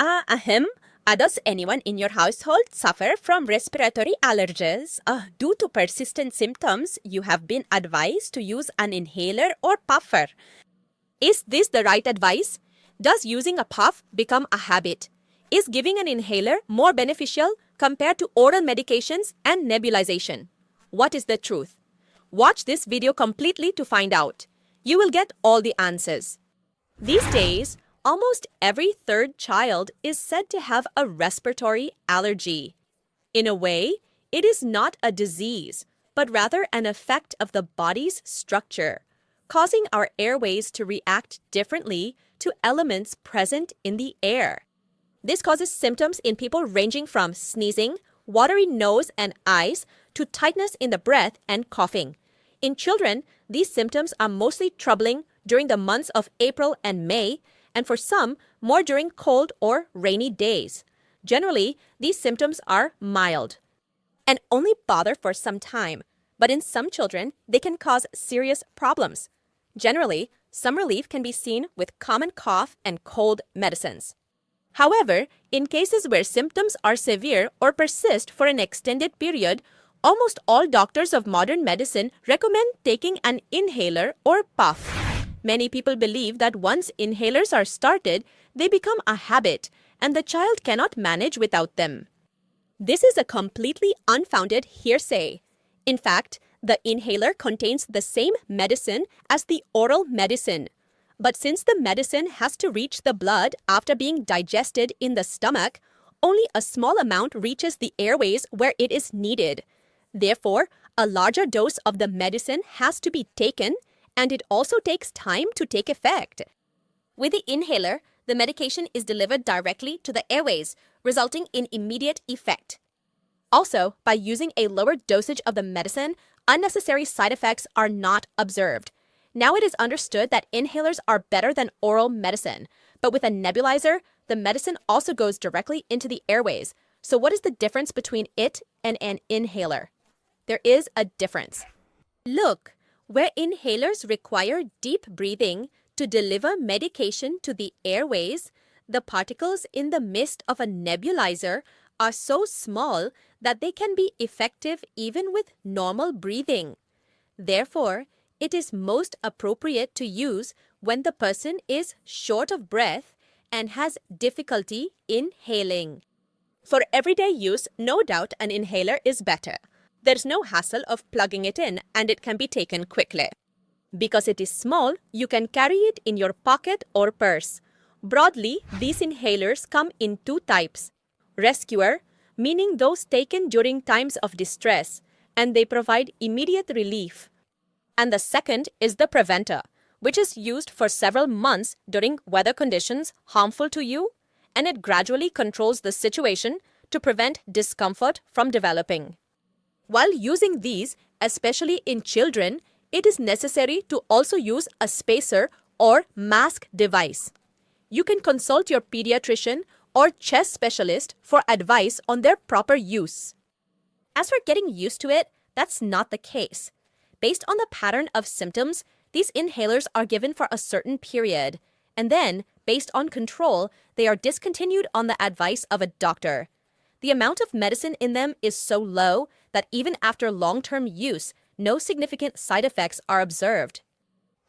Ahem. Does anyone in your household suffer from respiratory allergies? Due to persistent symptoms, you have been advised to use an inhaler or puffer. Is this the right advice? Does using a puff become a habit? Is giving an inhaler more beneficial compared to oral medications and nebulization? What is the truth? Watch this video completely to find out. You will get all the answers. These days, almost every third child is said to have a respiratory allergy. In a way, it is not a disease, but rather an effect of the body's structure, causing our airways to react differently to elements present in the air. This causes symptoms in people ranging from sneezing, watery nose and eyes, to tightness in the breath and coughing. In children, these symptoms are mostly troubling during the months of April and May, and for some, more during cold or rainy days. Generally, these symptoms are mild and only bother for some time, but in some children, they can cause serious problems. Generally, some relief can be seen with common cough and cold medicines. However, in cases where symptoms are severe or persist for an extended period, almost all doctors of modern medicine recommend taking an inhaler or puff. Many people believe that once inhalers are started, they become a habit and the child cannot manage without them. This is a completely unfounded hearsay. In fact, the inhaler contains the same medicine as the oral medicine. But since the medicine has to reach the blood after being digested in the stomach, only a small amount reaches the airways where it is needed. Therefore, a larger dose of the medicine has to be taken, and it also takes time to take effect. With the inhaler, the medication is delivered directly to the airways, resulting in immediate effect. Also, by using a lower dosage of the medicine, unnecessary side effects are not observed. Now it is understood that inhalers are better than oral medicine, but with a nebulizer, the medicine also goes directly into the airways. So what is the difference between it and an inhaler? There is a difference. Look, where inhalers require deep breathing to deliver medication to the airways, the particles in the mist of a nebulizer are so small that they can be effective even with normal breathing. Therefore, it is most appropriate to use when the person is short of breath and has difficulty inhaling. For everyday use, no doubt an inhaler is better. There's no hassle of plugging it in and it can be taken quickly. Because it is small, you can carry it in your pocket or purse. Broadly, these inhalers come in two types. Rescuer, meaning those taken during times of distress, and they provide immediate relief. And the second is the preventer, which is used for several months during weather conditions harmful to you, and it gradually controls the situation to prevent discomfort from developing. While using these, especially in children, it is necessary to also use a spacer or mask device. You can consult your pediatrician or chest specialist for advice on their proper use. As for getting used to it, that's not the case. Based on the pattern of symptoms, these inhalers are given for a certain period, and then, based on control, they are discontinued on the advice of a doctor. The amount of medicine in them is so low that even after long-term use, no significant side effects are observed.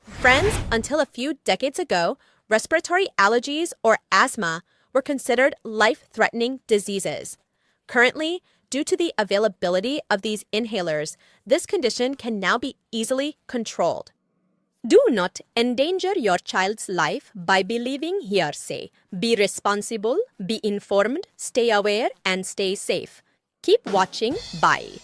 Friends, until a few decades ago, respiratory allergies or asthma were considered life-threatening diseases. Currently, due to the availability of these inhalers, this condition can now be easily controlled. Do not endanger your child's life by believing hearsay. Be responsible, be informed, stay aware, and stay safe. Keep watching. Bye.